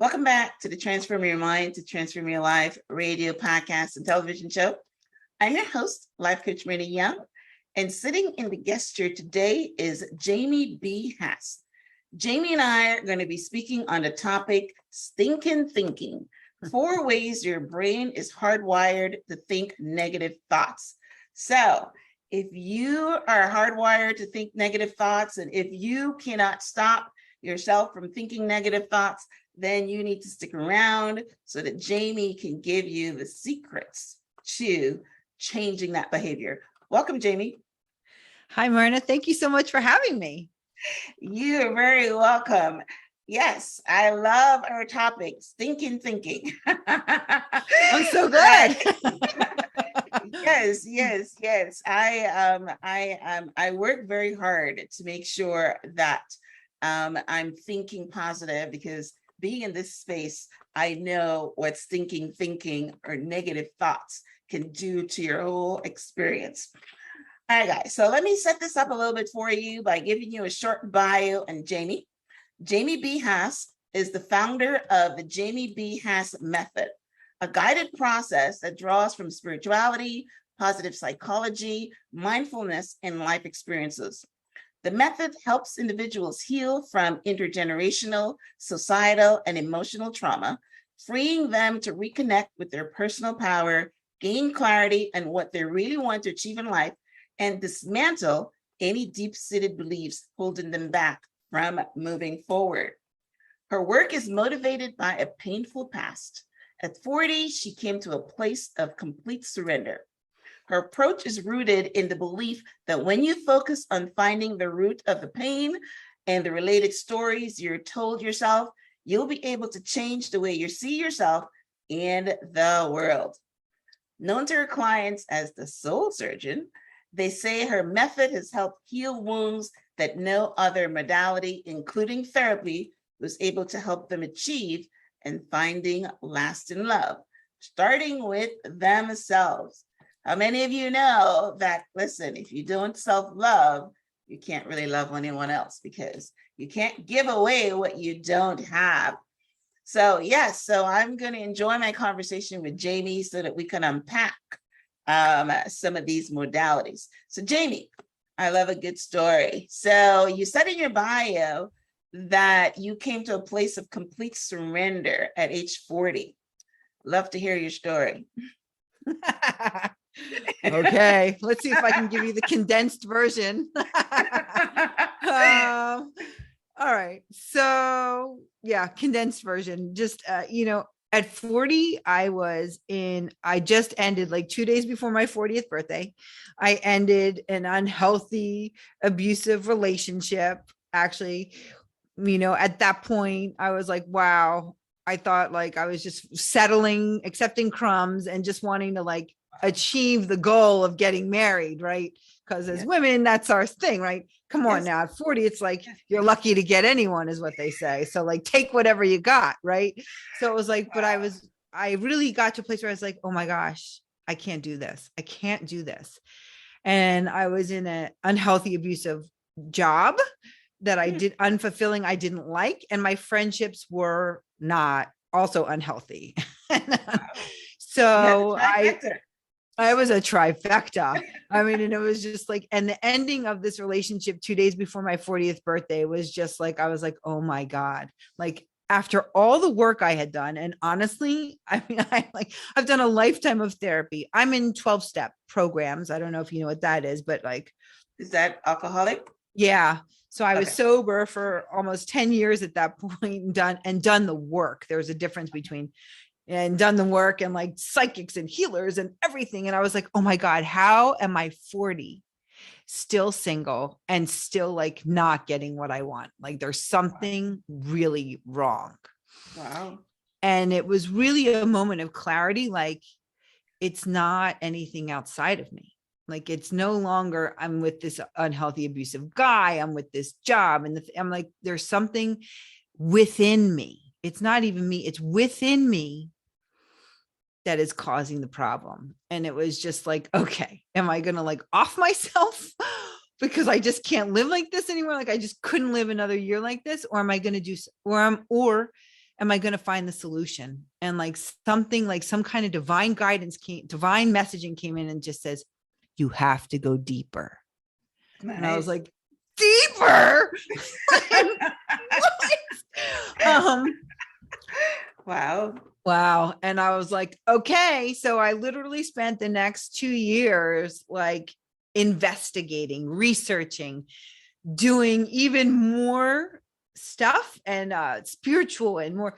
Welcome back to the Transform Your Mind to Transform Your Life radio, podcast, and television show. I'm your host, Life Coach Marina Young, and sitting in the guest chair today is Jamie B. Haas. Jamie and I are going to be speaking on the topic, Stinking Thinking, 4 ways your brain is hardwired to think negative thoughts. So if you are hardwired to think negative thoughts, and if you cannot stop yourself from thinking negative thoughts, then you need to stick around so that Jamie can give you the secrets to changing that behavior. Welcome, Jamie. Hi, Marina. Thank you so much for having me. You're very welcome. Yes, I love our topic, stinking thinking. I'm so glad. Yes. I work very hard to make sure that I'm thinking positive, because being in this space, I know what stinking thinking or negative thoughts can do to your whole experience. All right, guys, so let me set this up a little bit for you by giving you a short bio on Jamie. Jamie B. Haas is the founder of the Jamie B. Haas Method, a guided process that draws from spirituality, positive psychology, mindfulness, and life experiences. The method helps individuals heal from intergenerational, societal, and emotional trauma, freeing them to reconnect with their personal power, gain clarity on what they really want to achieve in life, and dismantle any deep-seated beliefs holding them back from moving forward. Her work is motivated by a painful past. At 40, she came to a place of complete surrender. Her approach is rooted in the belief that when you focus on finding the root of the pain and the related stories you're told yourself, you'll be able to change the way you see yourself and the world. Known to her clients as the soul surgeon, they say her method has helped heal wounds that no other modality, including therapy, was able to help them achieve, and finding lasting love, starting with themselves. How many of you know that, listen, if you don't self-love, you can't really love anyone else, because you can't give away what you don't have. So yes, so I'm going to enjoy my conversation with Jamie so that we can unpack some of these modalities. So Jamie, I love a good story. So you said in your bio that you came to a place of complete surrender at age 40. Love to hear your story. Okay, let's see if I can give you the condensed version. All right. So yeah, condensed version. Just, at 40, I just ended, like 2 days before my 40th birthday. I ended an unhealthy, abusive relationship. Actually, at that point, I was like, wow, I thought like I was just settling, accepting crumbs, and just wanting to like achieve the goal of getting married, right? Because as women, that's our thing, right? Come on now, at 40, it's like you're lucky to get anyone, is what they say. So like take whatever you got, right? So it was like, but I really got to a place where I was like, oh my gosh, I can't do this. I can't do this. And I was in an unhealthy, abusive job that I did unfulfilling, I didn't like. And my friendships were not also unhealthy. So I was a trifecta. I mean, and it was just like, and the ending of this relationship 2 days before my 40th birthday was just like, I was like, oh my God, like after all the work I had done. And honestly, I mean, I've done a lifetime of therapy. I'm in 12-step programs. I don't know if you know what that is, but like, is that alcoholic? Yeah. So I was sober for almost 10 years at that point, and done the work. There was a difference between and done the work and like psychics and healers and everything. And I was like, oh my God, how am I 40 still single and still like not getting what I want? Like there's something really wrong. Wow. And it was really a moment of clarity. Like it's not anything outside of me. Like it's no longer I'm with this unhealthy, abusive guy. I'm with this job. And I'm like, there's something within me. It's not even me. It's within me that is causing the problem. And it was just like, okay, am I going to like off myself because I just can't live like this anymore? Like I just couldn't live another year like this. Or am I going to do, or am I going to find the solution? And like something like some kind of divine guidance divine messaging came in and just says, you have to go deeper. Nice. And I was like, deeper? Wow. Wow. And I was like, okay. So I literally spent the next 2 years like investigating, researching, doing even more stuff and spiritual and more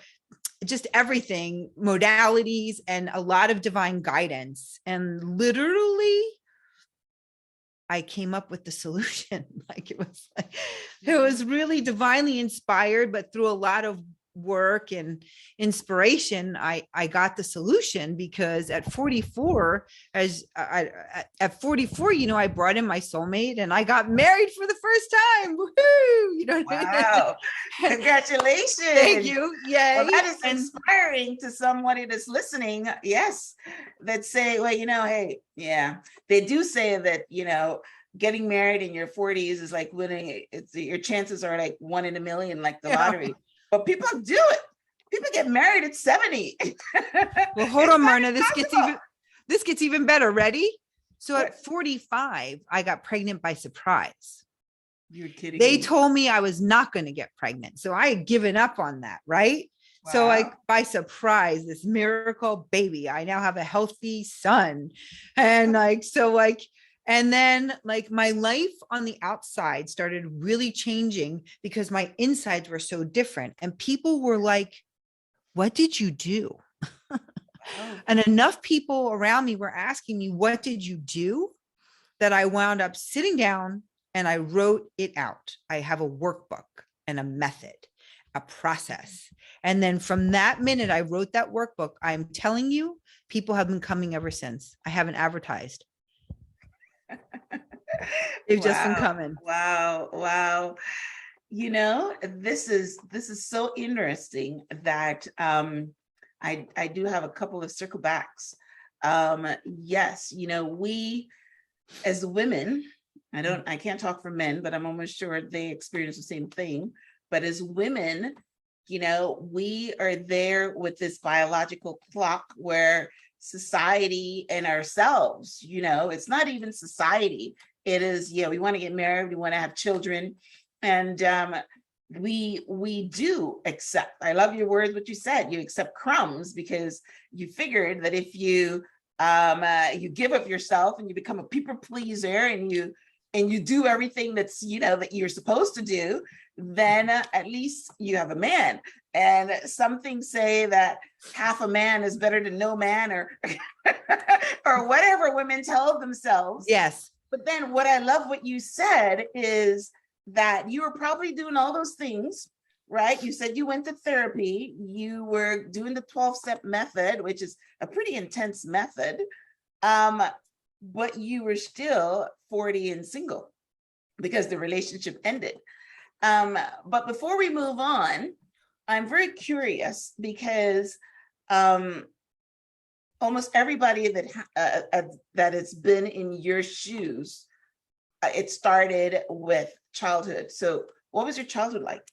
just everything, modalities and a lot of divine guidance. And literally I came up with the solution. Like it was really divinely inspired, but through a lot of work and inspiration, I got the solution. Because at 44, at 44, I brought in my soulmate and I got married for the first time. Woohoo! Wow. Congratulations. Thank you. Yay. Well, that is inspiring to somebody that's listening. Yes. That say, well, hey, yeah, they do say that, getting married in your 40s is like winning. Your chances are like 1 in a million, like the lottery. But people do it. People get married at 70. Well, hold on, Myrna. This gets even better. Ready? So at 45, I got pregnant by surprise. You're kidding They me. told me I was not going to get pregnant. So I had given up on that, right? Wow. So like by surprise, this miracle baby, I now have a healthy son. And and then like my life on the outside started really changing because my insides were so different. And people were like, what did you do? And enough people around me were asking me, what did you do? That I wound up sitting down and I wrote it out. I have a workbook and a method, a process. And then from that minute I wrote that workbook, I'm telling you, people have been coming ever since. I haven't advertised. They've just been coming. Wow. This is so interesting that I do have a couple of circle backs. Yes, we as women, I can't talk for men, but I'm almost sure they experience the same thing. But as women, we are there with this biological clock where society and ourselves, it's not even society. It is, we want to get married, we want to have children. And we do accept, I love your words, what you said, you accept crumbs because you figured that if you give up yourself and you become a people pleaser and you do everything that's, that you're supposed to do, then at least you have a man. And some things say that half a man is better than no man, or or whatever women tell themselves. Yes. But then what I love what you said is that you were probably doing all those things, right? You said you went to therapy, you were doing the 12-step method, which is a pretty intense method. But you were still 40 and single because the relationship ended. But before we move on, I'm very curious because almost everybody that has been in your shoes, it started with childhood. So what was your childhood like?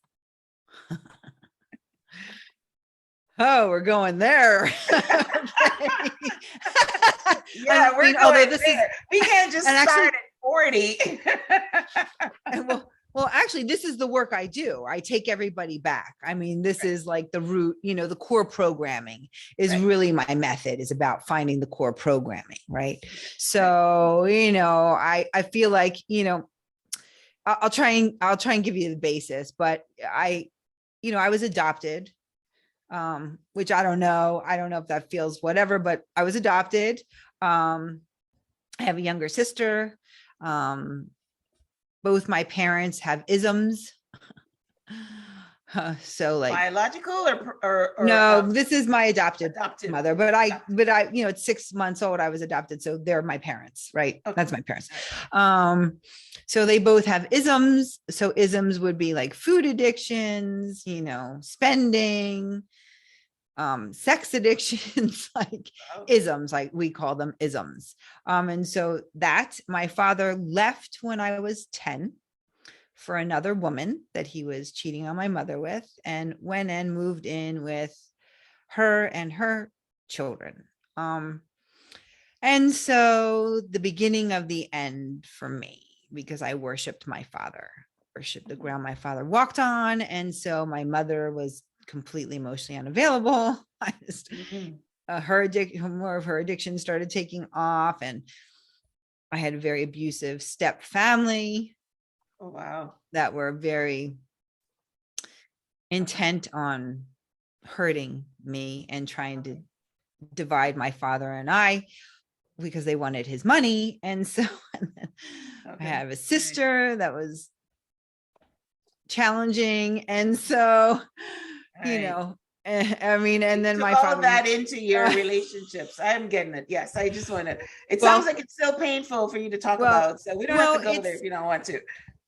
Oh, we're going there. Yeah, we're going there. We can't just start at 40. Well, actually, this is the work I do. I take everybody back. I mean, this is like the root, the core programming is really my method, is about finding the core programming, right? So, I feel like, I'll try and give you the basis, but I was adopted, which I don't know if that feels whatever, but I was adopted. I have a younger sister. Both my parents have isms. So like biological or no, this is my adopted mother, but I, at 6 months old, I was adopted. So they're my parents, right? Okay. That's my parents. So they both have isms. So isms would be like food addictions, spending, sex addictions, like isms, like we call them isms. And so that my father left when I was 10, for another woman that he was cheating on my mother with, and went and moved in with her and her children. And so the beginning of the end for me, because I worshiped my father, worshiped the ground my father walked on. And so my mother was completely emotionally unavailable. I just, more of her addiction started taking off, and I had a very abusive step family. Oh, wow. That were very intent on hurting me and trying to divide my father and I, because they wanted his money. And so I have a sister that was challenging. And so, I mean, and then my father, all father, that into your relationships. I'm getting it. Yes. I just want to, it sounds like it's still painful for you to talk about. So we don't have to go there if you don't want to,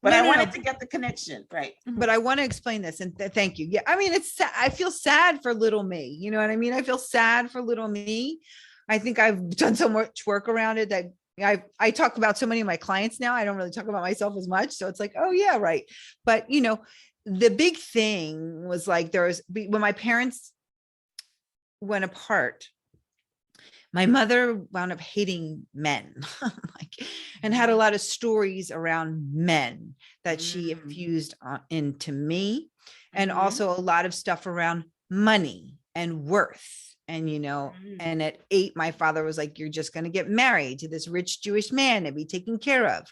but I wanted to get the connection. Right. But I want to explain this, and thank you. Yeah. I mean, I feel sad for little me. You know what I mean? I feel sad for little me. I think I've done so much work around it that I talk about so many of my clients now. I don't really talk about myself as much. So it's like, oh yeah, right. But the big thing was like, when my parents went apart, my mother wound up hating men and had a lot of stories around men that she infused into me, and also a lot of stuff around money and worth. And, and at 8, my father was like, you're just going to get married to this rich Jewish man and be taken care of.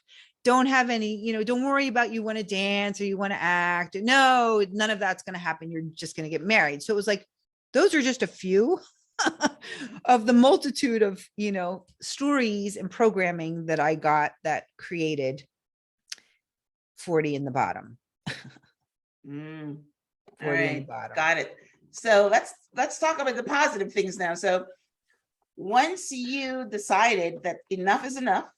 Don't have any, don't worry about you want to dance or you want to act. No, none of that's going to happen. You're just going to get married. So it was like, those are just a few of the multitude of, stories and programming that I got that created 40 in the bottom. 40 in the bottom. Got it. So let's talk about the positive things now. So once you decided that enough is enough,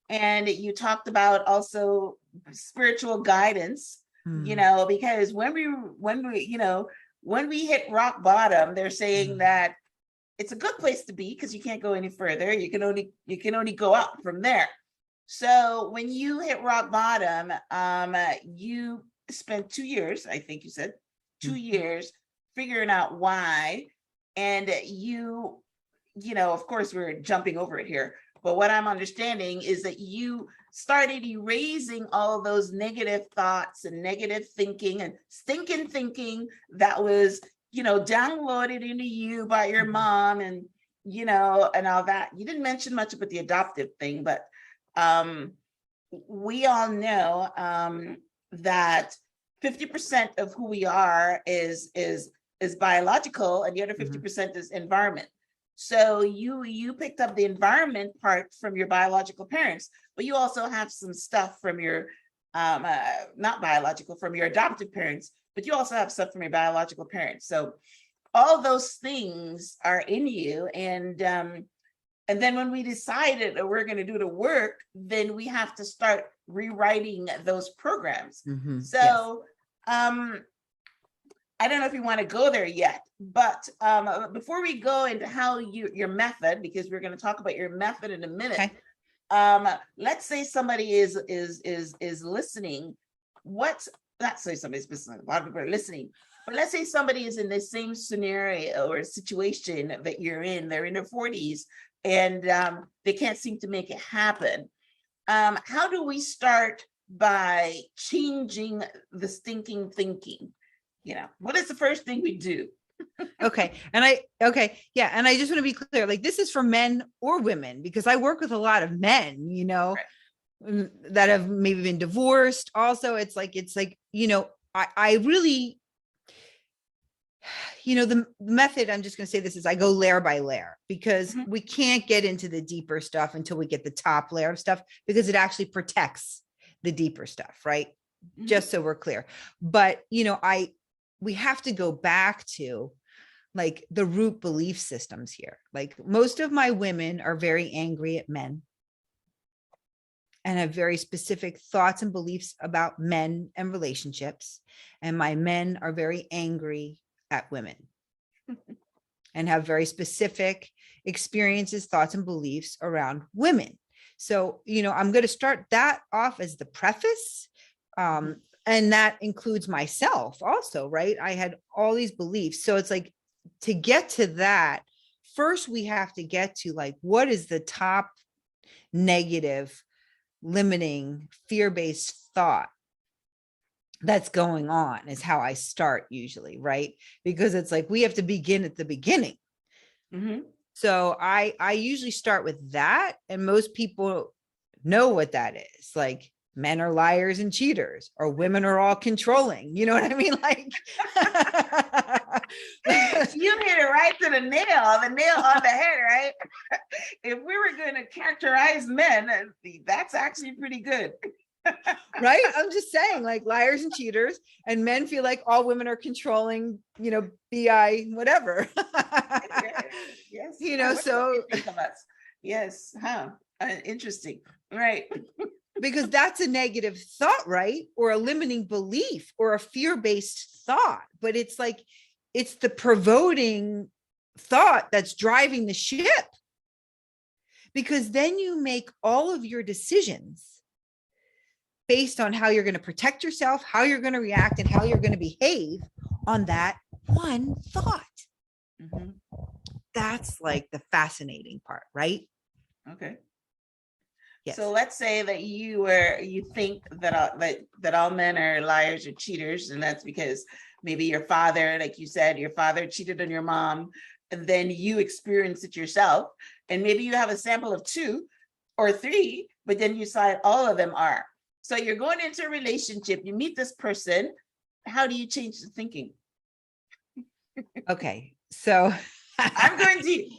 and you talked about also spiritual guidance, because when we hit rock bottom, they're saying that it's a good place to be because you can't go any further. You can only go up from there. So when you hit rock bottom, you spent 2 years, I think you said 2 years, figuring out why. And of course, we're jumping over it here, but what I'm understanding is that you started erasing all of those negative thoughts and negative thinking and stinking thinking that was, downloaded into you by your mom and, and all that. You didn't mention much about the adoptive thing, but we all know that 50% of who we are is biological, and the other 50% is environment. So you picked up the environment part from your biological parents, but you also have some stuff from your not biological, from your adoptive parents, but you also have stuff from your biological parents. So all those things are in you, and then when we decided that we're going to do the work, then we have to start rewriting those programs. So I don't know if you want to go there yet, but before we go into how your method, because we're going to talk about your method in a minute. Okay. Let's say somebody is listening. Not say somebody's listening. A lot of people are listening, but let's say somebody is in the same scenario or situation that you're in. They're in their 40s and they can't seem to make it happen. How do we start by changing the stinking thinking? What is the first thing we do? Okay. And I just want to be clear, like, this is for men or women, because I work with a lot of men, right, that have maybe been divorced. Also, it's like, I really, the method, I'm just going to say this, is I go layer by layer, because we can't get into the deeper stuff until we get the top layer of stuff, because it actually protects the deeper stuff. Right. Just so we're clear. But, we have to go back to like the root belief systems here. Like, most of my women are very angry at men and have very specific thoughts and beliefs about men and relationships. And my men are very angry at women and have very specific experiences, thoughts, and beliefs around women. So, I'm going to start that off as the preface And that includes myself also, right? I had all these beliefs. So it's like, to get to that, first we have to get to like, what is the top negative, limiting, fear-based thought that's going on, is how I start usually, right? Because it's like, we have to begin at the beginning. Mm-hmm. So I usually start with that, and most people know what that is. Like, men are liars and cheaters, or women are all controlling. You know what I mean? Like, you hit it right to the nail on the head, right? If we were going to characterize men, that's actually pretty good. Right? I'm just saying, like, liars and cheaters, and men feel like all women are controlling, BI, whatever. Yes. You know, so think of us. Yes. Huh. Interesting. Right. Because that's a negative thought, right? Or a limiting belief, or a fear-based thought. But it's like, it's the provoking thought that's driving the ship. Because then you make all of your decisions based on how you're going to protect yourself, how you're going to react, and how you're going to behave on that one thought. Mm-hmm. That's like the fascinating part, right? Okay. Yes. So let's say that you think that all men are liars or cheaters, and that's because maybe your father, like you said, your father cheated on your mom, and then you experience it yourself, and maybe you have a sample of 2 or 3, but then you decide all of them are. So you're going into a relationship, you meet this person. How do you change the thinking? Okay, so I'm going deep.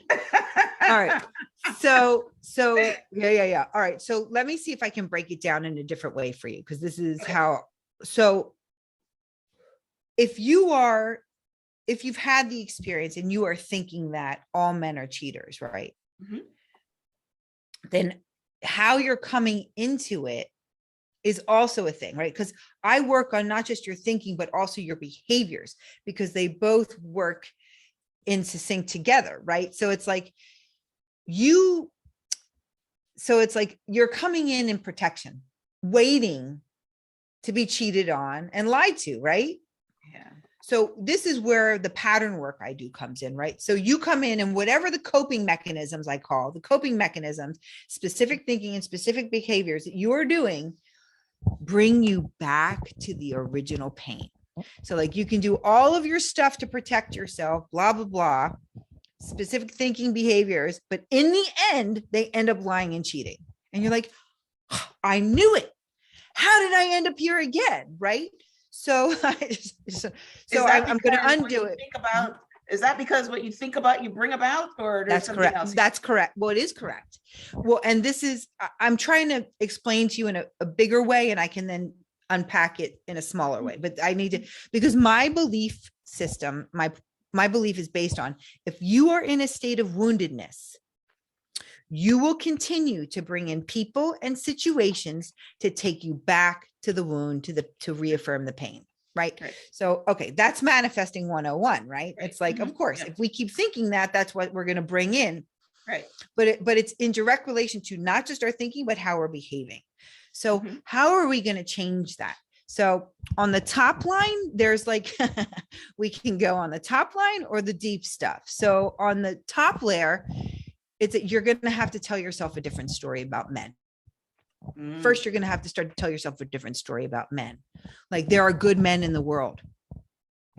All right. So yeah. All right. So let me see if I can break it down in a different way for you, because this is how. So if you've had the experience and you are thinking that all men are cheaters, right? Mm-hmm. Then how you're coming into it is also a thing, right? Because I work on not just your thinking, but also your behaviors, because they both work in sync together, right? So it's like you're coming in protection, waiting to be cheated on and lied to, right? Yeah. So this is where the pattern work I do comes in, right? So you come in, and whatever the coping mechanisms, specific thinking and specific behaviors that you are doing, bring you back to the original pain. So like, you can do all of your stuff to protect yourself, blah, blah, blah, specific thinking behaviors, but in the end, they end up lying and cheating. And you're like, oh, I knew it. How did I end up here again? Right? So I'm going to undo it. Is that because what you think about, you bring about, or there's something else? That's correct. Well, it is correct. Well, and this is, I'm trying to explain to you in a bigger way, and I can then unpack it in a smaller way, but I need to, because my belief system, my belief is based on, if you are in a state of woundedness, you will continue to bring in people and situations to take you back to the wound, to reaffirm the pain. Right. So, okay, that's manifesting 101, right? It's like, of course, if we keep thinking that, that's what we're going to bring in. Right. But it's in direct relation to not just our thinking, but how we're behaving. So how are we going to change that? So on the top line, there's like, we can go on the top line or the deep stuff. So on the top layer, it's that you're going to have to tell yourself a different story about men. First, you're going to have to start to tell yourself a different story about men. Like, there are good men in the world.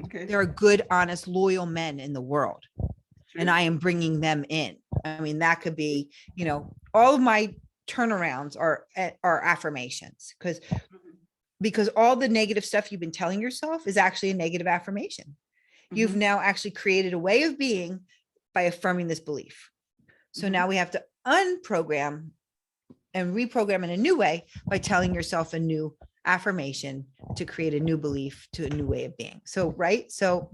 Okay. There are good, honest, loyal men in the world. True. And I am bringing them in. I mean, that could be, all of my turnarounds are affirmations, because all the negative stuff you've been telling yourself is actually a negative affirmation. You've now actually created a way of being by affirming this belief. So now we have to unprogram and reprogram in a new way by telling yourself a new affirmation to create a new belief, to a new way of being. So, right. So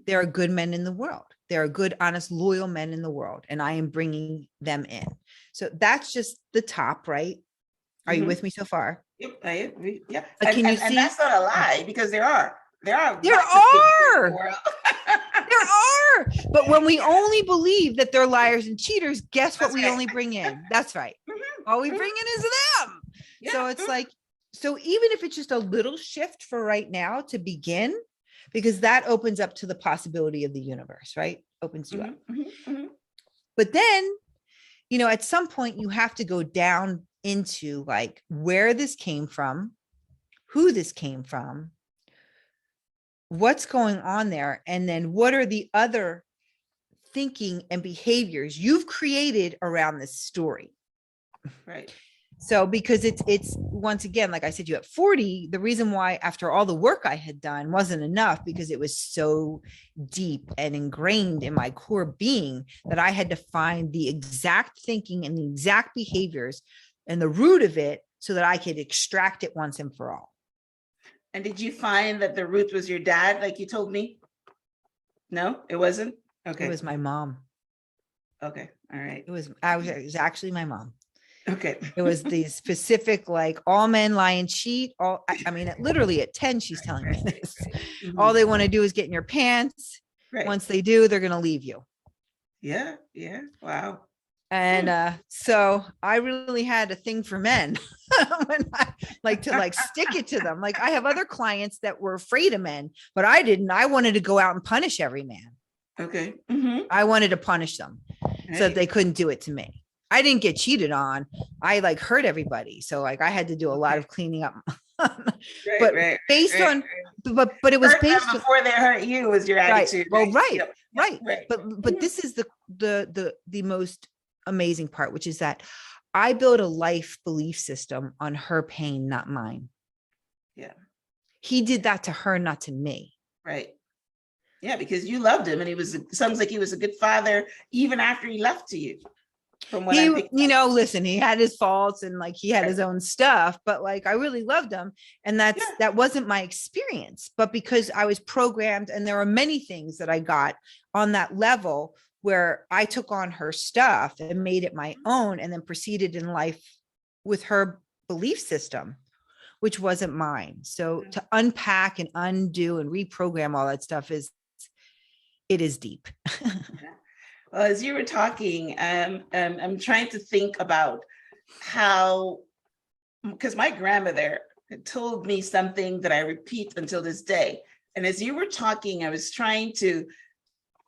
there are good men in the world. There are good, honest, loyal men in the world, and I am bringing them in. So that's just the top, right? Are you with me so far? Yep, I agree. Yeah. Can you see? And that's not a lie, because there are. There are. But when we only believe that they're liars and cheaters, guess what we only bring in? That's right. All we bring in is them. Yeah. So it's like, So even if it's just a little shift for right now to begin, because that opens up to the possibility of the universe, right? Opens you up. But then, at some point you have to go down into like where this came from, who this came from, what's going on there, and then what are the other thinking and behaviors you've created around this story. Right. So because it's once again, like I said, you at 40, the reason why after all the work I had done wasn't enough, because it was so deep and ingrained in my core being that I had to find the exact thinking and the exact behaviors and the root of it so that I could extract it once and for all. And did you find that the root was your dad, like you told me? No, it wasn't? Okay. It was my mom. Okay. All right. It was actually my mom. Okay. It was the specific, like, all men lie and cheat. I mean, literally at 10, she's telling me this. All they want to do is get in your pants. Right. Once they do, they're going to leave you. Yeah. Yeah. Wow. And so I really had a thing for men when I like to stick it to them. Like, I have other clients that were afraid of men, but I didn't. I wanted to go out and punish every man. Okay. I wanted to punish them so that they couldn't do it to me. I didn't get cheated on. I hurt everybody. So like I had to do a lot of cleaning up. But based on it was based before they hurt you was your attitude. Well, right. But this is the most amazing part, which is that I built a life belief system on her pain, not mine. Yeah. He did that to her, not to me. Right. Yeah, because you loved him, and sounds like he was a good father even after he left to you. From what listen, he had his faults and like he had his own stuff, but like I really loved him. And that wasn't my experience. But because I was programmed, and there are many things that I got on that level where I took on her stuff and made it my own, and then proceeded in life with her belief system, which wasn't mine. So to unpack and undo and reprogram all that stuff is deep. Well, as you were talking, I'm trying to think about how, because my grandmother had told me something that I repeat until this day. And as you were talking, I was trying to,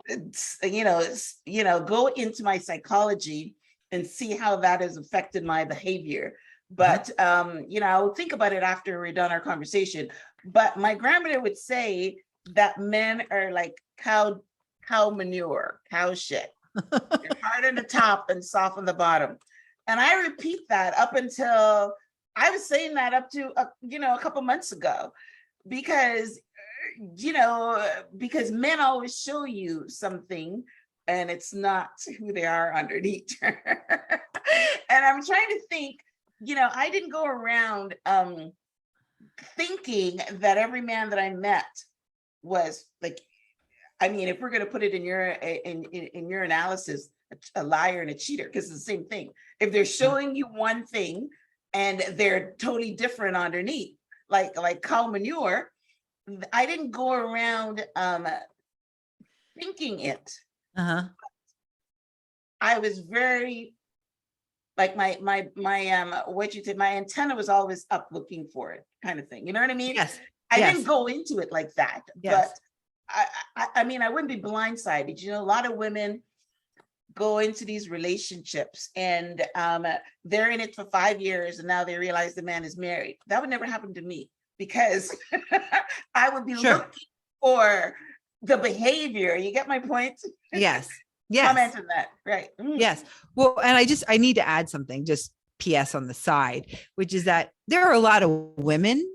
go into my psychology and see how that has affected my behavior. But, I'll think about it after we're done our conversation. But my grandmother would say that men are like cow manure, cow shit. They're hard on the top and soft on the bottom. And I repeat that up until I was saying that up to, a couple months ago, because men always show you something and it's not who they are underneath. And I'm trying to think, I didn't go around thinking that every man that I met was like, I mean, if we're going to put it in your analysis, a liar and a cheater, because it's the same thing. If they're showing you one thing and they're totally different underneath, like cow manure, I didn't go around thinking it. I was very like my my antenna was always up looking for it, kind of thing. You know what I mean? Yes. I didn't go into it like that, yes. But I mean, I wouldn't be blindsided. A lot of women go into these relationships and they're in it for 5 years and now they realize the man is married. That would never happen to me, because I would be looking for the behavior. You get my point? Yes. Yes. Comment on that. Right. Yes. Well, and I need to add something, just PS on the side, which is that there are a lot of women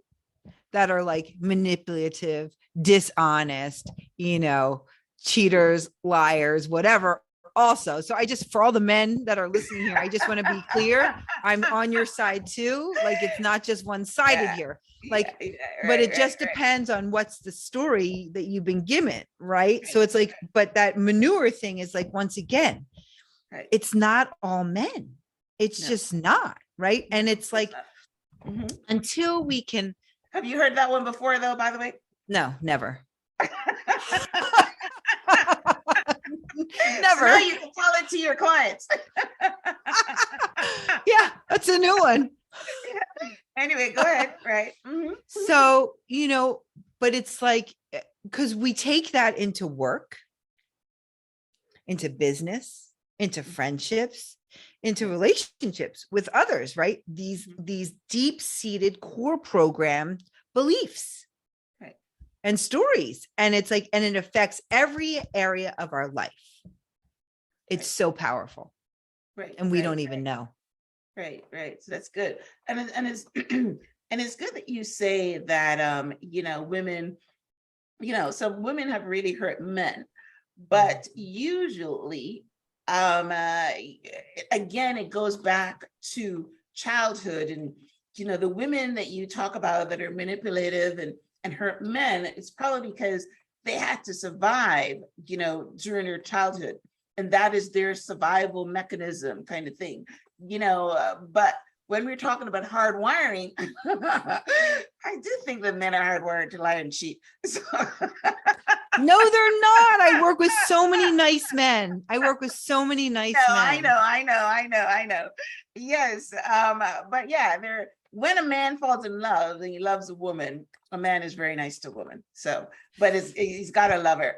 that are like manipulative, dishonest, cheaters, liars, whatever. Also, so for all the men that are listening here, I just want to be clear. I'm on your side too. Like, it's not just one-sided here. Like, but it just depends on what's the story that you've been given. Right. So it's like, but that manure thing is like, once again, it's not all men. It's just not. Right. And it's like, until we can. Have you heard that one before, though, by the way? No, never. Never. So now you can tell it to your clients. Yeah, that's a new one. Anyway, go ahead. Right. Mhm. So, but it's like, because we take that into work, into business, into friendships, into relationships with others, right? These deep-seated core program beliefs Right. and stories. And it's like, and it affects every area of our life. It's so powerful. Right. And we right, don't even know. Right. Right. So that's good. And it's and it's good that you say that women, some women have really hurt men, but usually again, it goes back to childhood. And the women that you talk about that are manipulative and hurt men, it's probably because they had to survive during their childhood, and that is their survival mechanism kind of thing. But when we're talking about hard wiring, I do think that men are hardwired to lie and cheat. So No, they're not. I work with so many nice men. I know. Yes. But yeah, when a man falls in love and he loves a woman, a man is very nice to a woman. So, but he's got to love her.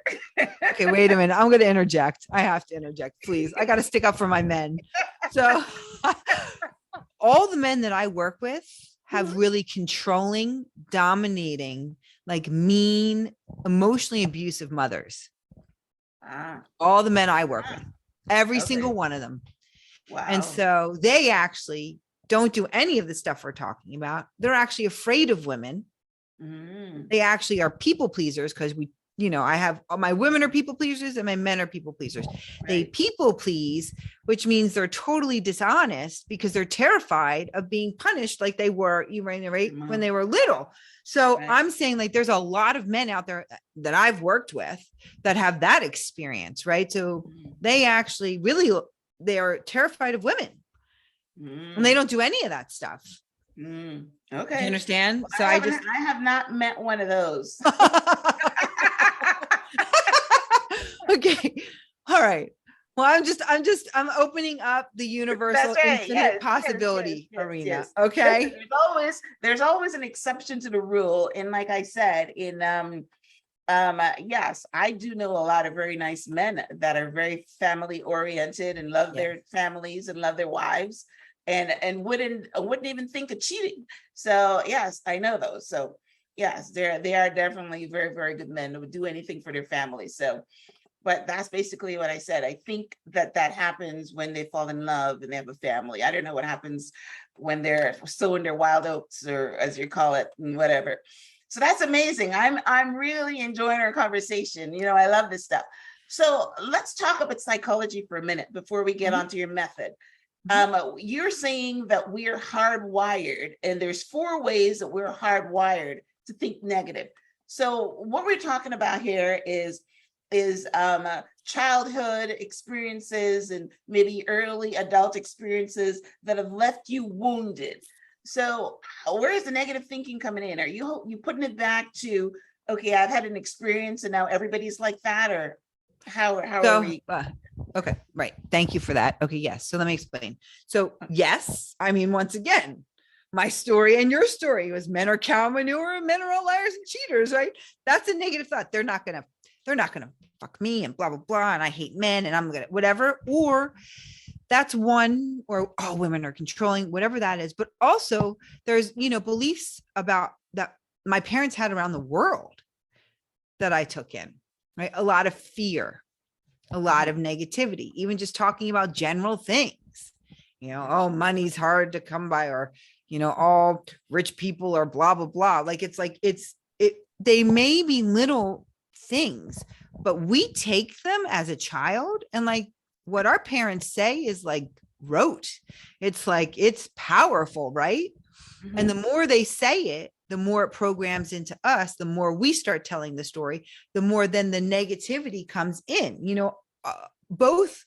Okay, wait a minute. I'm going to interject. I have to interject, please. I got to stick up for my men. So all the men that I work with have really controlling, dominating, like mean, emotionally abusive mothers. All the men I work with, every single one of them. Wow. And so they actually don't do any of the stuff we're talking about. They're actually afraid of women. They actually are people pleasers, because I have my women are people pleasers and my men are people pleasers. Right. They people please, which means they're totally dishonest because they're terrified of being punished like they were when they were little. So I'm saying, like, there's a lot of men out there that I've worked with that have that experience, right? So they actually they are terrified of women, and they don't do any of that stuff. Okay. Do you understand? Well, so I have not met one of those. Okay. All right. Well, I'm opening up the universal infinite possibility arena. Yes. Okay. Listen, there's always an exception to the rule. And like I said, yes, I do know a lot of very nice men that are very family oriented and love their families and love their wives, and wouldn't even think of cheating. So yes, I know those. So yes, they are definitely very, very good men who would do anything for their family. So, but that's basically what I said. I think that happens when they fall in love and they have a family. I don't know what happens when they're sowing their wild oats, or as you call it, and whatever. So that's amazing. I'm really enjoying our conversation. I love this stuff. So let's talk about psychology for a minute before we get onto your method. You're saying that we're hardwired, and there's 4 ways that we're hardwired to think negative. So what we're talking about here is childhood experiences and maybe early adult experiences that have left you wounded. So where is the negative thinking coming in? Are you putting it back to, okay, I've had an experience and now everybody's like that, or how are we? Okay, right. Thank you for that. Okay, yes. So let me explain. So yes, I mean, once again, my story and your story was men are cow manure and men are all liars and cheaters, right? That's a negative thought. They're not gonna fuck me and blah blah blah, and I hate men and I'm gonna whatever. Or that's one, or women are controlling, whatever that is. But also there's beliefs about that my parents had around the world that I took in, right? A lot of fear, a lot of negativity, even just talking about general things, money's hard to come by, or all rich people are blah blah blah. Like they may be little things, but we take them as a child, and like what our parents say is like rote. It's like, it's powerful, right? And the more they say it, the more it programs into us, the more we start telling the story, the more then the negativity comes in. Both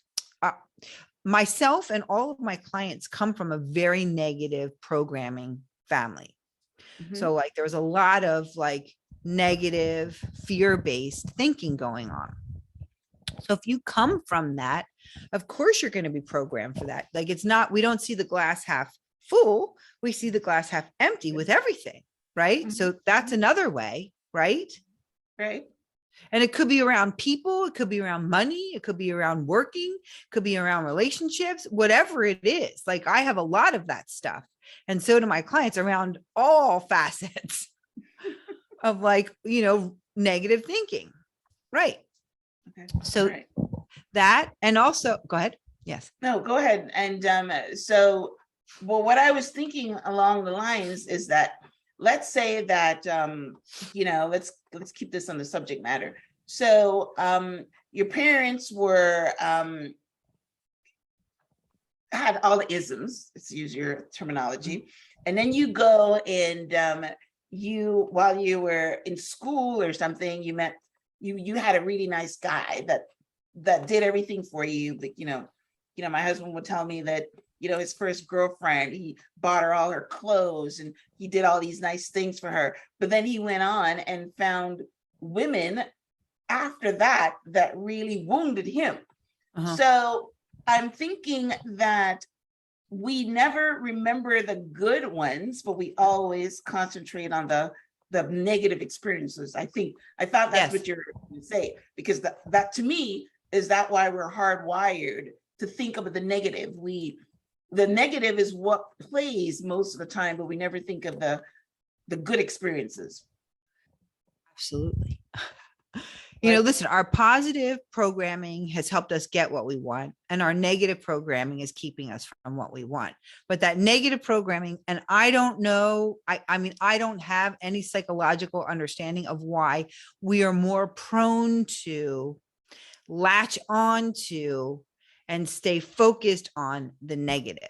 myself and all of my clients come from a very negative programming family. So like there was a lot of like negative fear-based thinking going on. So if you come from that, of course you're going to be programmed for that. Like we don't see the glass half full, we see the glass half empty with everything, right? So that's another way, right? Right. And it could be around people, it could be around money, it could be around working, it could be around relationships, whatever it is. Like I have a lot of that stuff. And so do my clients around all facets of like, negative thinking. Right. Okay. So right. that, and also go ahead. Yes. No, go ahead. And well, what I was thinking along the lines is that, let's say that, let's keep this on the subject matter. So your parents were, had all the isms, let's use your terminology. And then you go and while you were in school or something, you met, you had a really nice guy that did everything for you. Like, my husband would tell me that, his first girlfriend, he bought her all her clothes and he did all these nice things for her. But then he went on and found women after that really wounded him. So I'm thinking that we never remember the good ones, but we always concentrate on the negative experiences. I thought that's what you're going to say, because that to me is that why we're hardwired to think of the negative. The negative is what plays most of the time, but we never think of the good experiences. Absolutely. Listen, our positive programming has helped us get what we want, and our negative programming is keeping us from what we want. But that negative programming, and I don't know, I don't have any psychological understanding of why we are more prone to latch on to and stay focused on the negative.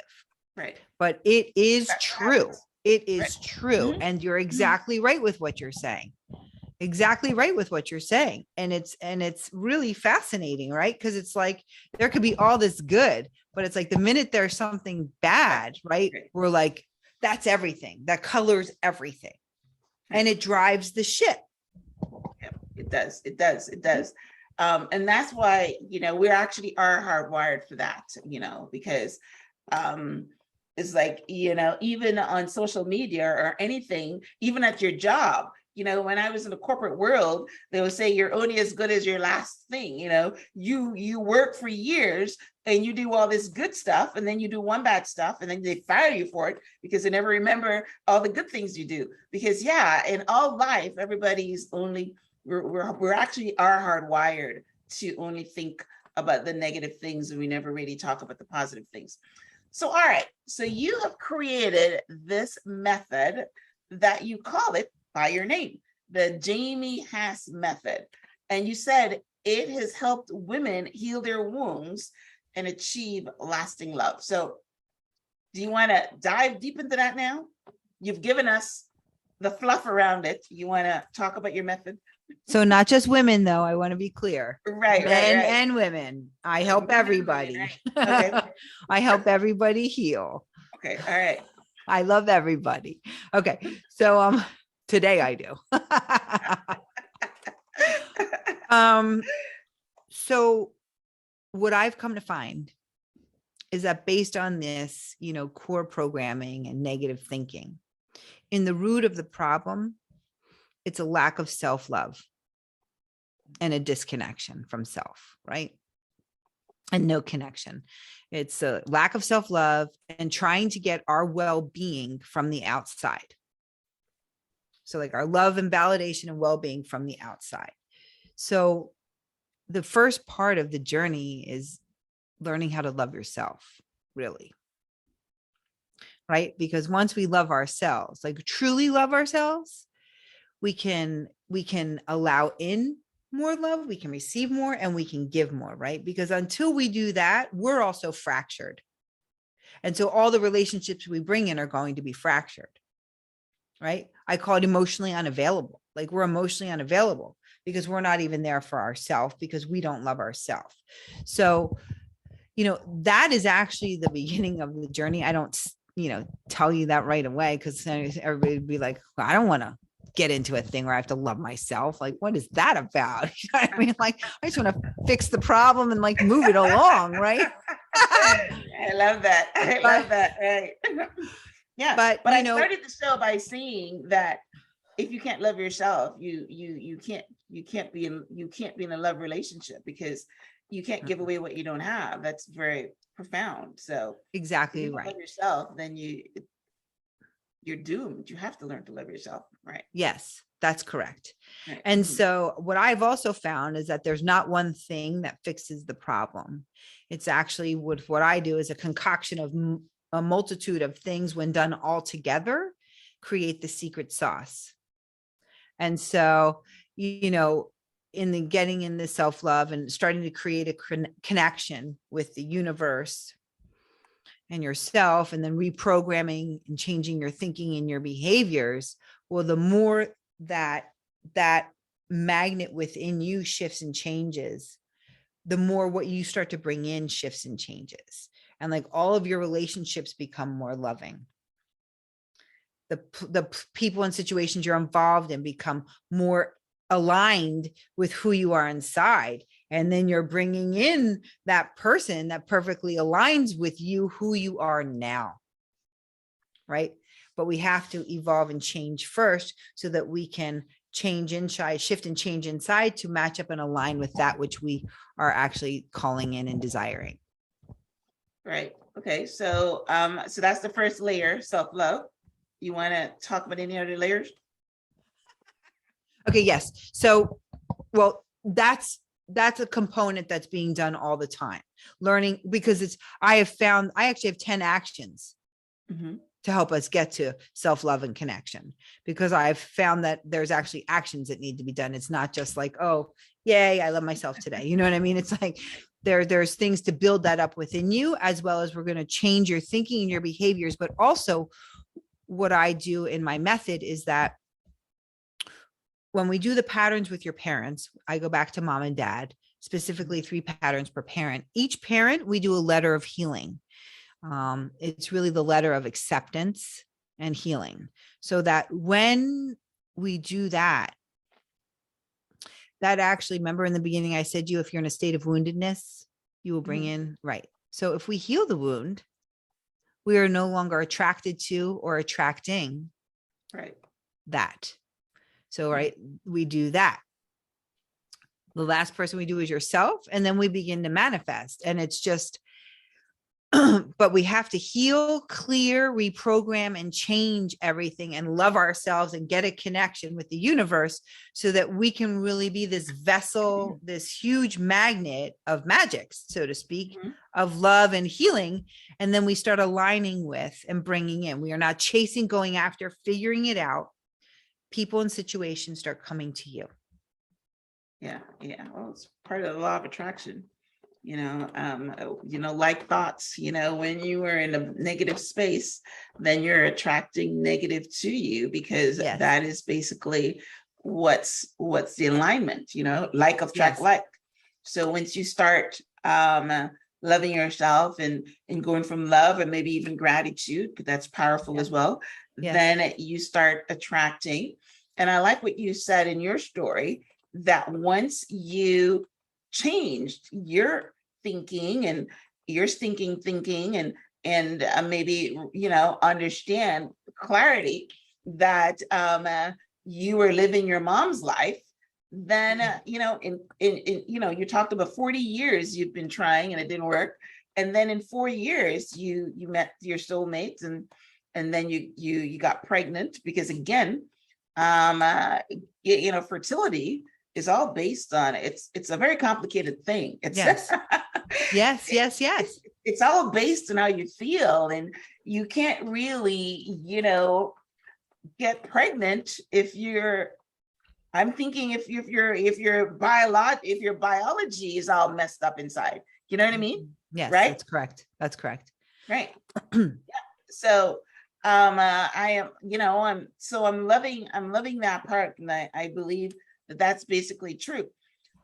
Right. But it is true. It is right. true. Mm-hmm. And you're exactly right with what you're saying. Exactly right with what you're saying. And it's really fascinating, right? Because it's like there could be all this good, but it's like the minute there's something bad, right? We're like, that's everything. That colors everything. And it drives the ship. Yeah, it does. It does. It does. And that's why, we actually are hardwired for that, because it's like, even on social media or anything, even at your job, when I was in the corporate world, they would say you're only as good as your last thing. You work for years and you do all this good stuff, and then you do one bad stuff, and then they fire you for it because they never remember all the good things you do. Because in all life, everybody's only, we're actually are hardwired to only think about the negative things, and we never really talk about the positive things. So, all right. So you have created this method that you call it by your name, the Jamie Haas method. And you said it has helped women heal their wounds and achieve lasting love. So do you want to dive deep into that now? You've given us the fluff around it. You want to talk about your method? So not just women, though. I want to be clear. Right, Men right. and women. I help everybody. Right. Okay. I help everybody heal. Okay. All right. I love everybody. Okay. So today I do. So what I've come to find is that based on this, core programming and negative thinking, in the root of the problem, it's a lack of self-love and a disconnection from self, right? And no connection. It's a lack of self-love and trying to get our well-being from the outside. So like our love and validation and well-being from the outside. So the first part of the journey is learning how to love yourself, really. Right? Because once we love ourselves, like truly love ourselves, we can allow in more love, we can receive more, and we can give more, right? Because until we do that, we're also fractured. And so all the relationships we bring in are going to be fractured, right? I call it emotionally unavailable. Like we're emotionally unavailable because we're not even there for ourselves because we don't love ourselves. So, that is actually the beginning of the journey. I don't, tell you that right away because everybody would be like, well, I don't want to get into a thing where I have to love myself. Like, what is that about? You know what I mean? Like, I just want to fix the problem and like move it along, right? I love that. I love that. Right. Yeah. But But I started the show by saying that if you can't love yourself, you can't be in a love relationship, because you can't give away what you don't have. That's very profound. So if exactly you don't love right. yourself, then you're doomed. You have to learn to love yourself. Right. Yes, that's correct. Right. And Mhm. so what I've also found is that there's not one thing that fixes the problem. It's actually what I do is a concoction of a multitude of things, when done all together, create the secret sauce. And so, in the getting in the self-love and starting to create a connection with the universe and yourself, and then reprogramming and changing your thinking and your behaviors, well, the more that magnet within you shifts and changes, the more what you start to bring in shifts and changes. And like all of your relationships become more loving. The people and situations you're involved in become more aligned with who you are inside. And then you're bringing in that person that perfectly aligns with you, who you are now. Right. But we have to evolve and change first so that we can change inside, shift and change inside to match up and align with that which we are actually calling in and desiring. Right. Okay. So that's the first layer, self-love. You want to talk about any other layers? Okay. Yes. So, well, that's a component that's being done all the time. Learning, because I actually have 10 actions to help us get to self-love and connection, because I've found that there's actually actions that need to be done. It's not just like, oh, yay, I love myself today. You know what I mean? It's like there's things to build that up within you, as well as we're going to change your thinking and your behaviors. But also what I do in my method is that when we do the patterns with your parents, I go back to mom and dad, specifically 3 patterns per parent. Each parent, we do a letter of healing. It's really the letter of acceptance and healing. So that when we do that actually, remember in the beginning, I said if you're in a state of woundedness, you will bring in, right. So if we heal the wound, we are no longer attracted to or attracting that. So, right, we do that. The last person we do is yourself. And then we begin to manifest. And it's just, but we have to heal, clear, reprogram, and change everything and love ourselves and get a connection with the universe so that we can really be this vessel, this huge magnet of magic, so to speak, of love and healing. And then we start aligning with and bringing in. We are not chasing, going after, figuring it out. People and situations start coming to you. Yeah. Well, it's part of the law of attraction. Like thoughts, when you are in a negative space, then you're attracting negative to you, because that is basically what's the alignment, like attract like. So once you start loving yourself and going from love and maybe even gratitude, because that's powerful as well, then you start attracting. And I like what you said in your story, that once you changed your thinking and your thinking and maybe understand clarity that you were living your mom's life, then in you talked about 40 years you've been trying and it didn't work, and then in 4 years you met your soulmates, and then you got pregnant, because again fertility is all based on it's a very complicated thing. It's yes. It's all based on how you feel, and you can't really, get pregnant if your biology is all messed up inside. You know what I mean? Yes, right? That's correct. Right. So I'm loving that part, and I believe that's basically true.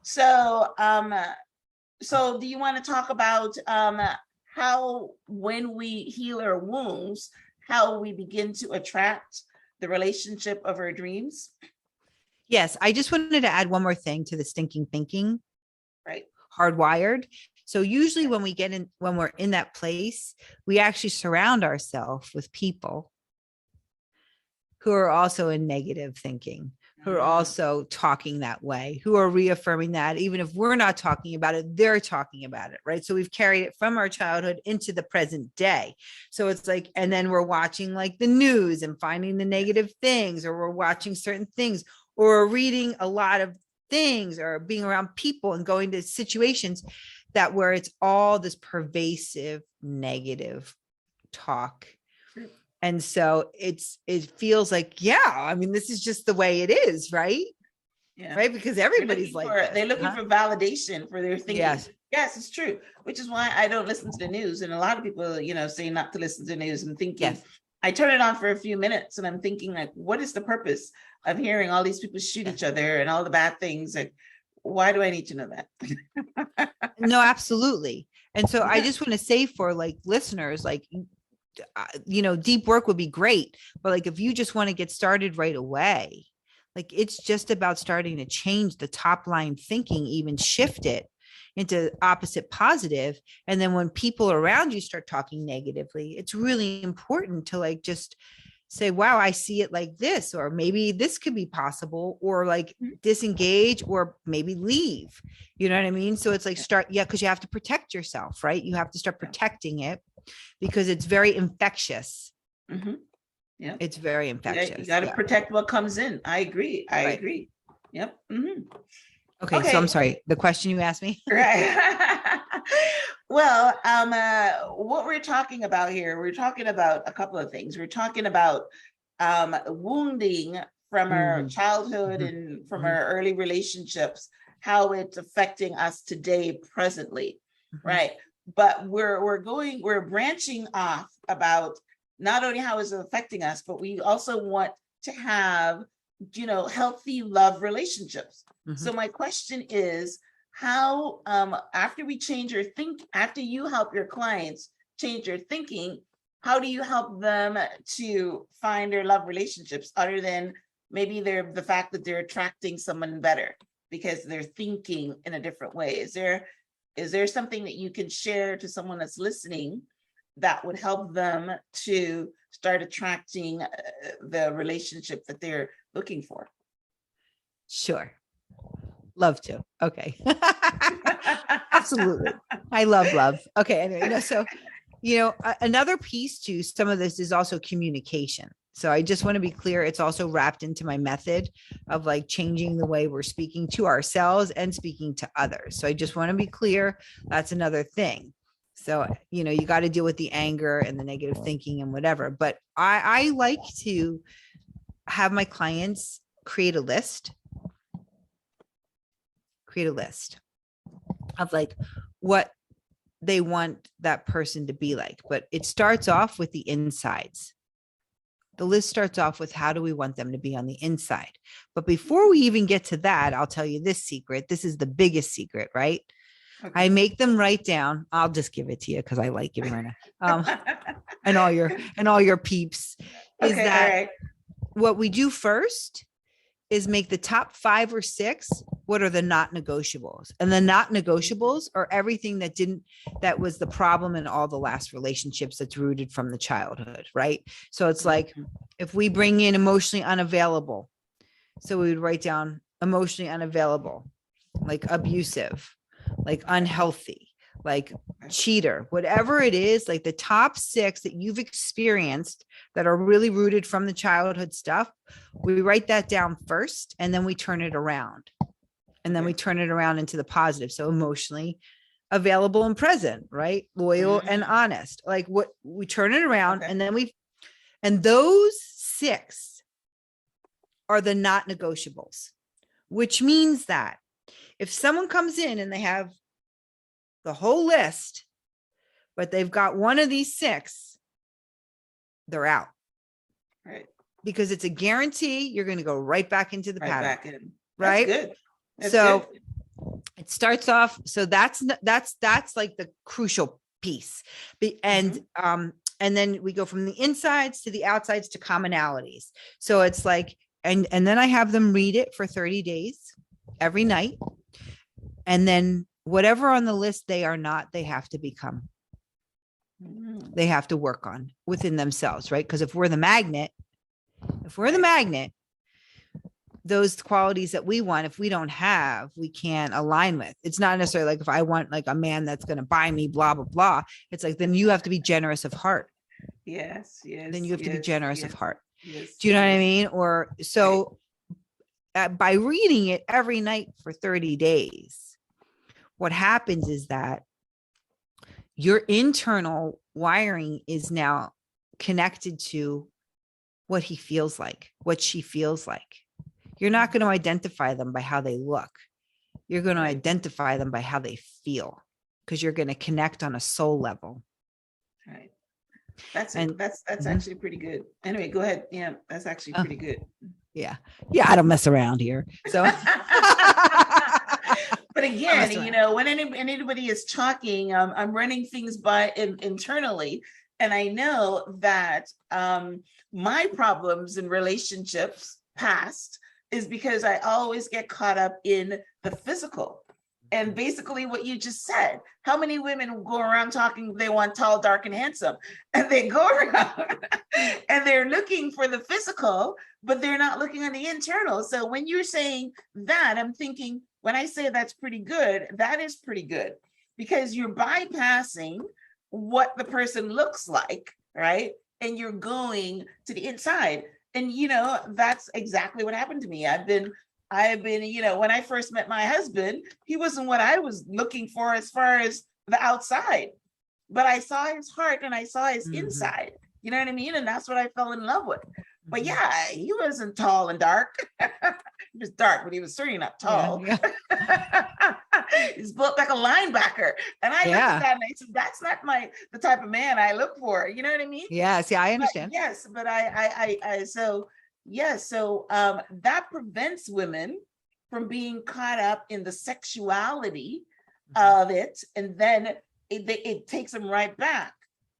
So so do you want to talk about how, when we heal our wounds, how we begin to attract the relationship of our dreams? Yes, I just wanted to add one more thing to the stinking thinking. Right. Hardwired. So usually when we're in that place, we actually surround ourselves with people who are also in negative thinking, who are also talking that way, who are reaffirming that even if we're not talking about it, they're talking about it, right? So we've carried it from our childhood into the present day. So it's like, and then we're watching like the news and finding the negative things, or we're watching certain things, or reading a lot of things, or being around people and going to situations that where it's all this pervasive negative talk. And so it feels like, yeah, I mean, this is just the way it is, right? Yeah. Right. Because everybody's they're looking for validation for their thinking. Yes. Yes, it's true. Which is why I don't listen to the news. And a lot of people, say not to listen to the news, and thinking, Yes. I turn it on for a few minutes and I'm thinking, like, what is the purpose of hearing all these people shoot each other and all the bad things? Like, why do I need to know that? No, absolutely. And so I just want to say for like listeners, like, deep work would be great, but like, if you just want to get started right away, like, it's just about starting to change the top line thinking, even shift it into opposite positive. And then when people around you start talking negatively, it's really important to like, just say, wow, I see it like this, or maybe this could be possible, or like disengage, or maybe leave. You know what I mean? So it's like because you have to protect yourself, right? You have to start protecting it because it's very infectious. Mm-hmm. Yeah. It's very infectious. You got to protect what comes in. I agree. I agree. Yep. Mm-hmm. Okay. So I'm sorry, the question you asked me. Right. Well, what we're talking about here, we're talking about a couple of things. We're talking about wounding from our childhood and from our early relationships, how it's affecting us today, presently, right? But we're branching off about not only how it's affecting us, but we also want to have, healthy love relationships. So my question is, how, after you help your clients change their thinking, how do you help them to find their love relationships, other than maybe the fact that they're attracting someone better because they're thinking in a different way? Is there something that you can share to someone that's listening that would help them to start attracting the relationship that they're looking for? Sure. Love to. Okay. Absolutely. I love. Okay. Anyway, so, another piece to some of this is also communication. So I just want to be clear. It's also wrapped into my method of like changing the way we're speaking to ourselves and speaking to others. So I just want to be clear. That's another thing. So, you got to deal with the anger and the negative thinking and whatever. But I like to have my clients create a list of like what they want that person to be like. But it starts off with the insides. The list starts off with, how do we want them to be on the inside? But before we even get to that, I'll tell you this secret. This is the biggest secret, right? Okay. I make them write down. I'll just give it to you because I like giving her and all your peeps. Is okay, that what we do first is make the top 5 or 6. What are the not negotiables? And the not negotiables are everything that was the problem in all the last relationships that's rooted from the childhood, right? So it's like, if we bring in emotionally unavailable, so we would write down emotionally unavailable, like abusive, like unhealthy, like cheater, whatever it is, like the top 6 that you've experienced that are really rooted from the childhood stuff, we write that down first, and then we turn it around. And then we turn it around into the positive. So emotionally available and present, right? Loyal and honest. Like, what we turn it around, and then and those 6 are the not negotiables, which means that if someone comes in and they have the whole list, but they've got one of these 6, they're out. Right. Because it's a guarantee you're going to go right back into the pattern. Back in. Right. That's good. That's so good. It starts off. So that's like the crucial piece. And then we go from the insides to the outsides to commonalities. So it's like, and then I have them read it for 30 days every night. And then whatever on the list they are not, they have to become. They have to work on within themselves, right? Because if we're the magnet, If we're the magnet, those qualities that we want, if we don't have, we can't align with. It's not necessarily like if I want like a man that's going to buy me, blah, blah, blah. It's like, then you have to be generous of heart. Yes, yes. Then you have to be generous of heart. Yes. Do you know what I mean? Or so by reading it every night for 30 days, what happens is that your internal wiring is now connected to what he feels like, what she feels like. You're not going to identify them by how they look. You're going to identify them by how they feel, because you're going to connect on a soul level. Right. That's actually pretty good. Anyway, go ahead. Yeah, that's actually pretty good. Yeah. Yeah. I don't mess around here. So, but again, when anybody is talking, I'm running things by internally. And I know that my problems in relationships past is because I always get caught up in the physical. And basically what you just said, how many women go around talking they want tall, dark, and handsome, and they go around and they're looking for the physical, but they're not looking on the internal. So when you're saying that, I'm thinking, when I say that's pretty good, that is pretty good, because you're bypassing what the person looks like, right? And you're going to the inside. And, that's exactly what happened to me. I've been, when I first met my husband, he wasn't what I was looking for as far as the outside, but I saw his heart and I saw his inside, you know what I mean? And that's what I fell in love with. But yeah, he wasn't tall and dark. He was dark, but he was certainly not tall. Yeah. He's built like a linebacker. And I looked at that and I said, that's not the type of man I look for. You know what I mean? Yes. Yeah, I understand. But yes. But so that prevents women from being caught up in the sexuality of it. And then it takes them right back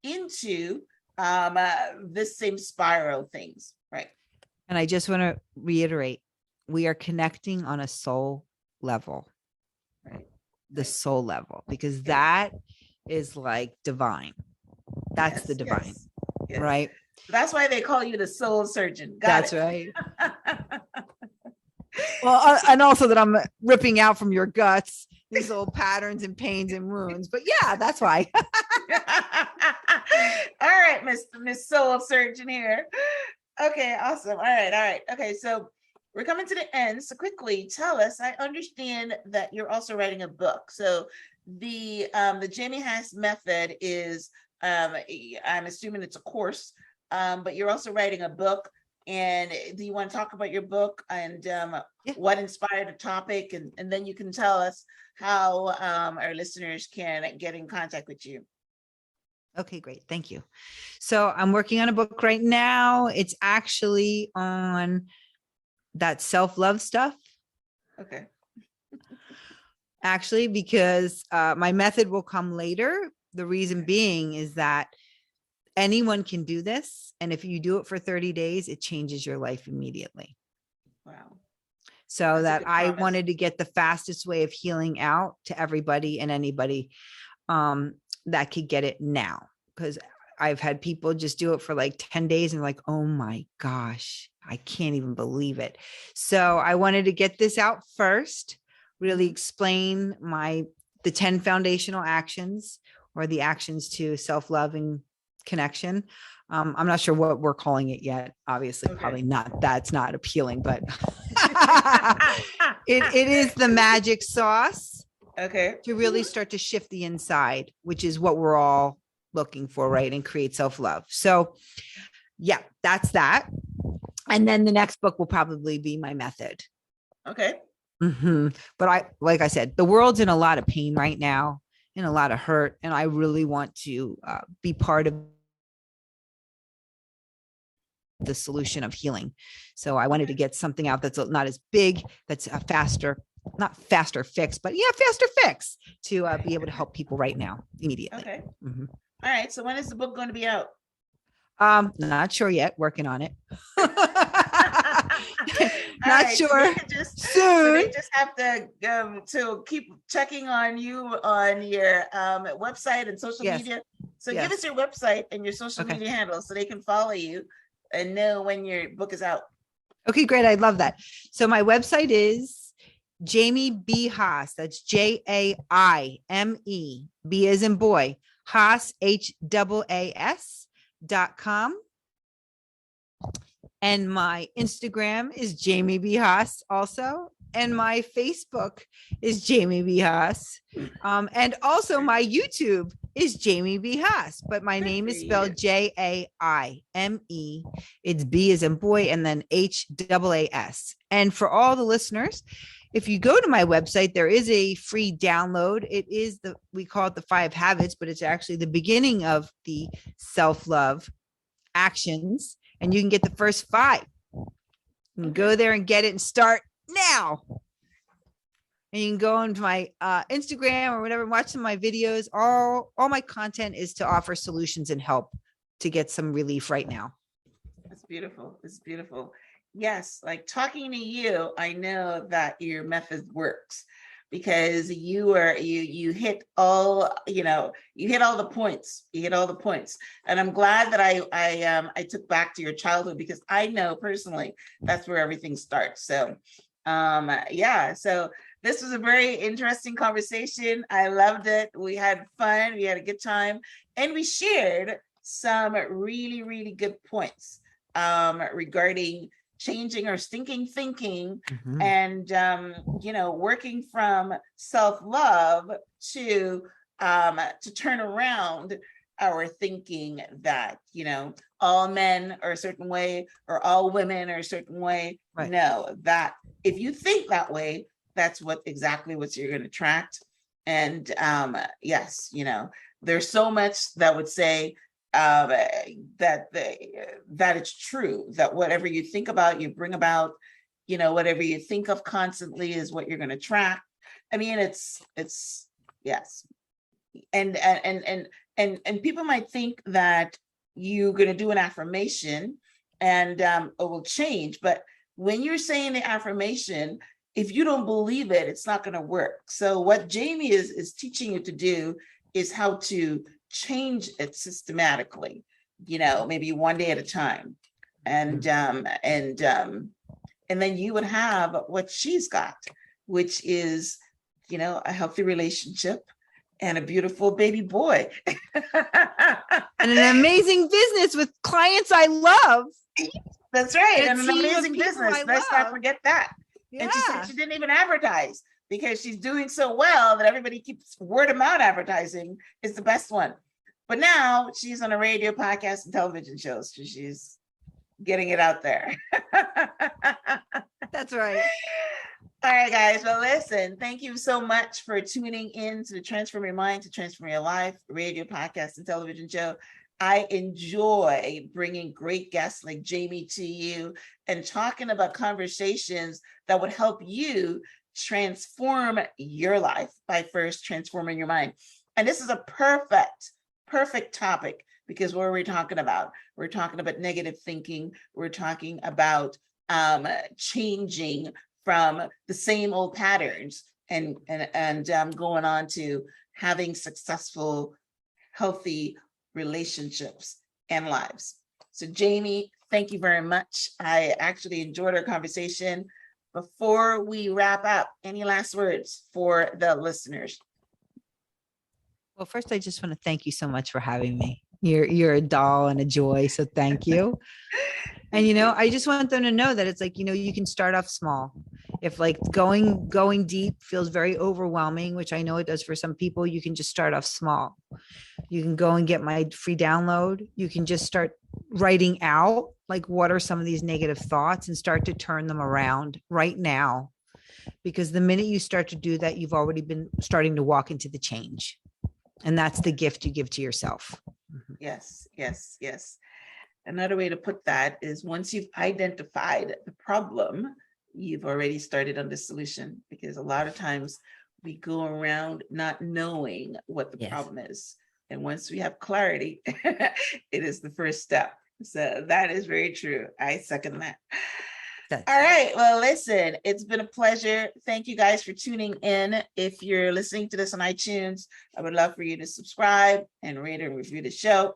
into this same spiral things, right? And I just want to reiterate, we are connecting on a soul level, right? The soul level, because that is like divine. That's the divine, right? That's why they call you the soul surgeon. That's right. Well, and also that I'm ripping out from your guts these old patterns and pains and wounds. But yeah, that's why. All right, Miss Soul Surgeon here. Okay, awesome. All right. Okay, so we're coming to the end. So quickly, tell us. I understand that you're also writing a book. So the Jamie Haas method is, I'm assuming it's a course, but you're also writing a book. And do you want to talk about your book and what inspired the topic? And then you can tell us how our listeners can get in contact with you. Okay, great. Thank you. So I'm working on a book right now. It's actually on that self-love stuff. Okay. Actually, because my method will come later. The reason being is that anyone can do this. And if you do it for 30 days, it changes your life immediately. Wow. So that I wanted to get the fastest way of healing out to everybody and anybody that could get it now. Because I've had people just do it for like 10 days and like, oh my gosh, I can't even believe it. So I wanted to get this out first, really explain the 10 foundational actions, or the actions to self-love and connection. I'm not sure what we're calling it yet. Obviously, probably not. That's not appealing, but it is the magic sauce. Okay. To really start to shift the inside, which is what we're all looking for, right? And create self-love. So yeah, that's that. And then the next book will probably be my method. Okay. But like I said, the world's in a lot of pain right now, in a lot of hurt. And I really want to be part of the solution of healing. So I wanted to get something out that's not as big, that's a not faster fix, but faster fix to be able to help people right now, immediately. Okay. All right. So when is the book going to be out? Not sure yet. Working on it. Not right, sure. So they just have to keep checking on you on your website and social media. So give us your website and your social media handles so they can follow you. and know when your book is out. Okay, great. I love that. So my website is Jaime B. Haas. That's Jaime, B as in boy, Haas, HAAS.com. And my Instagram is Jaime B. Haas also. And my Facebook is Jaime B. Haas. And also my YouTube is Jaime B. Haas, but my name is spelled Jaime. It's B as in boy and then HAAS. And for all the listeners, if you go to my website, there is a free download. It is we call it the 5 habits, but it's actually the beginning of the self-love actions. And you can get the first 5. You can go there and get it and start now. And you can go onto my Instagram or whatever, watch some of my videos. All my content is to offer solutions and help to get some relief right now. That's beautiful. It's beautiful. Yes, like talking to you, I know that your method works because you hit all, you hit all the points. You hit all the points. And I'm glad that I took back to your childhood because I know personally that's where everything starts. So so this was a very interesting conversation. I loved it. We had fun. We had a good time. And we shared some really, really good points regarding changing our stinking thinking and, working from self-love to turn around our thinking that, all men are a certain way or all women are a certain way. Right. No, that if you think that way, that's exactly what you're going to attract. And yes, there's so much that would say that it's true, that whatever you think about, you bring about, whatever you think of constantly is what you're going to attract. I mean, it's yes. And people might think that you're going to do an affirmation and it will change. But when you're saying the affirmation, if you don't believe it, it's not going to work. So what Jaime is teaching you to do is how to change it systematically, maybe one day at a time. And then you would have what she's got, which is, a healthy relationship and a beautiful baby boy. And an amazing business with clients I love. That's right. And an amazing business. Let's not forget that. Yeah. And she said she didn't even advertise because she's doing so well that everybody keeps word of mouth advertising is the best one. But now she's on a radio, podcast, and television shows. So she's getting it out there. That's right. All right, guys. Well, listen, thank you so much for tuning in to the Transform Your Mind to Transform Your Life radio, podcast, and television show. I enjoy bringing great guests like Jaime to you and talking about conversations that would help you transform your life by first transforming your mind. And this is a perfect topic because what are we talking about? We're talking about negative thinking. We're talking about changing from the same old patterns and going on to having successful, healthy relationships and lives. So Jaime, thank you very much. I actually enjoyed our conversation. Before we wrap up, any last words for the listeners? Well, first, I just want to thank you so much for having me. You're a doll and a joy. So thank you. And, I just want them to know that it's like, you can start off small. If like going deep feels very overwhelming, which I know it does for some people, you can just start off small. You can go and get my free download. You can just start writing out, like, what are some of these negative thoughts and start to turn them around right now. Because the minute you start to do that, you've already been starting to walk into the change. And that's the gift you give to yourself. Yes. Another way to put that is once you've identified the problem, you've already started on the solution, because a lot of times we go around not knowing what the problem is. And once we have clarity, it is the first step. So that is very true. I second that. All right. Well, listen, it's been a pleasure. Thank you guys for tuning in. If you're listening to this on iTunes, I would love for you to subscribe and rate and review the show.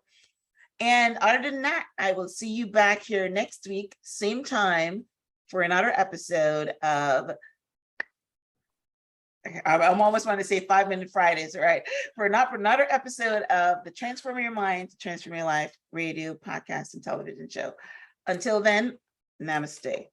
And other than that, I will see you back here next week, same time, for another episode of, I'm almost want to say 5-Minute Fridays, right? For another episode of the Transform Your Mind, Transform Your Life radio, podcast, and television show. Until then, namaste.